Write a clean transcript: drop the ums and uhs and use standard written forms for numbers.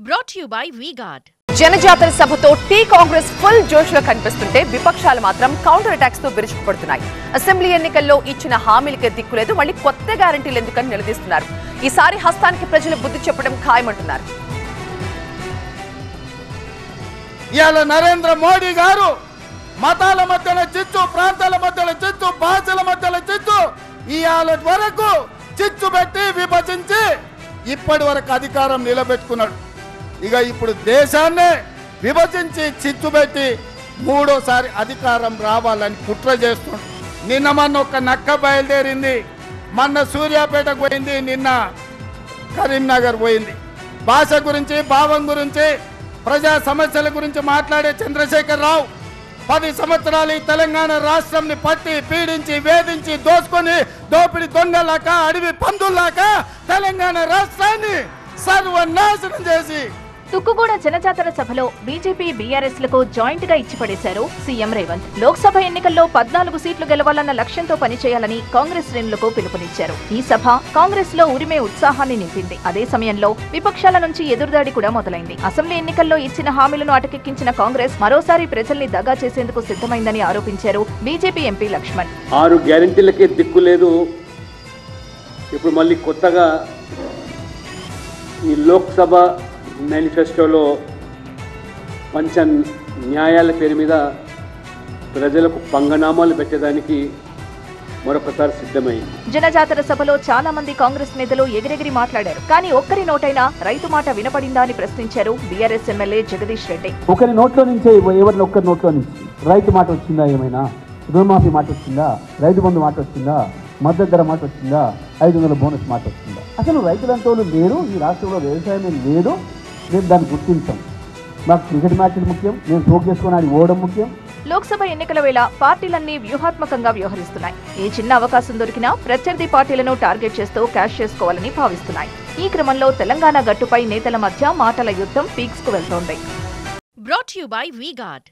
Brought to you by V-Guard. జనజాతర సభతో T Congress full జోష్ లో కనిపిస్తుంటే విపక్షాలు మాత్రం కౌంటర్ అటాక్స్ తో విరుచుకుపడుతున్నాయి. అసెంబ్లీ ఎన్నికల్లో ఇచ్చిన హామీలకే దిక్కులేదు, మళ్ళీ కొత్త గ్యారెంటీలు ఎందుకని నిలదీస్తున్నారు. ఈసారి హస్తానికి ప్రజలు బుద్ధి చెప్పడం ఖాయమంటున్నారు. ఇవాళ నరేంద్ర మోడీ గారు మతాల మధ్యలో చిచ్చు, ప్రాంతాల మధ్యలో చిచ్చు, భాషల మధ్యలో చిచ్చు, ఇవాళ వరకు చిచ్చు పెట్టి విభజించి ఇప్పటి వరకు అధికారం నిలబెట్టుకున్నాడు. ఇక ఇప్పుడు దేశాన్ని విభజించి చిచ్చు పెట్టి మూడోసారి అధికారం రావాలని కుట్ర చేస్తున్నాడు. నిన్న మొన్న ఒక నక్క బయలుదేరింది, మొన్న సూర్యాపేటకు పోయింది, నిన్న కరీంనగర్ పోయింది. భాష గురించి, భావం గురించి, ప్రజా సమస్యల గురించి మాట్లాడే చంద్రశేఖర్ రావు 10 సంవత్సరాలు ఈ తెలంగాణ రాష్ట్రంని పట్టి పీడించి వేధించి దోసుకొని దోపిడి దొంగలాక అడవి పందుల్లాక తెలంగాణ రాష్ట్రాన్ని సర్వనాశనం చేసి తుక్కుగూడ జనజాతర సభలో బీజేపీ బీఆర్ఎస్ లకు జాయింట్ గా ఇచ్చిపడేశారు సీఎం రేవంత్. లోక్సభ ఎన్నికల్లో 14 సీట్లు గెలవాలన్న లక్ష్యంతో పనిచేయాలని కాంగ్రెస్ శ్రేణులకు పిలుపునిచ్చారు. ఈ సభ కాంగ్రెస్ లో ఉరిమే ఉత్సాహాన్ని నింపింది. అదే సమయంలో విపక్షాల నుంచి ఎదురుదాడి కూడా మొదలైంది. అసెంబ్లీ ఎన్నికల్లో ఇచ్చిన హామీలను అటకెక్కించిన కాంగ్రెస్ మరోసారి ప్రజల్ని దగా చేసేందుకు సిద్ధమైందని ఆరోపించారు బీజేపీ ఎంపీ లక్ష్మణ్. 6 గ్యారెంటీలకే దిక్కు లేదు. ఇప్పుడు మళ్ళీ కొత్తగా ఈ లోక్సభ మేనిఫెస్టోలో పంచ న్యాయాల పేరు మీద ప్రజలకు పంగనామాలు పెట్టడానికి మరొకసారి సిద్ధమైంది. జనజాతర సభలో చాలా మంది కాంగ్రెస్ నేతలు ఎగిరెగిరి మాట్లాడారు. కానీ ఒక్కరి నోటైనా రైతు మాట వినపడిందా అని ప్రశ్నించారు బీఆర్ఎస్ ఎమ్మెల్యే జగదీష్ రెడ్డి. ఒకరి నోట్లో నుంచే, ఎవరిని ఒక్కరి నోట్లో నుంచి రైతు మాట వచ్చిందా, ఏమైనా రుణమాఫీ మాట వచ్చిందా, రైతు బంధు మాట వచ్చిందా, మద్దతు ధర మాట వచ్చిందా, 500 బోనస్ మాట వచ్చిందా? అసలు రైతులంతా లేరు, ఈ రాష్ట్రంలో వ్యవసాయమే లేదు. మేము దాన్ని గుర్తించాం. మాకు క్రికెట్ మ్యాచ్లు ముఖ్యం, మేము షో చేసుకుని ఆడి ఓడడం ముఖ్యం. లోక్సభ ఎన్నికల వేళ పార్టీలన్నీ వ్యూహాత్మకంగా వ్యవహరిస్తున్నాయి. ఏ చిన్న అవకాశం దొరికినా ప్రత్యర్థి పార్టీలను టార్గెట్ చేస్తూ క్యాష్ చేసుకోవాలని భావిస్తున్నాయి. ఈ క్రమంలో తెలంగాణ గట్టుపై నేతల మధ్య మాటల యుద్ధం పీక్స్ కు వెళ్తోంది. Brought to you by V-Guard.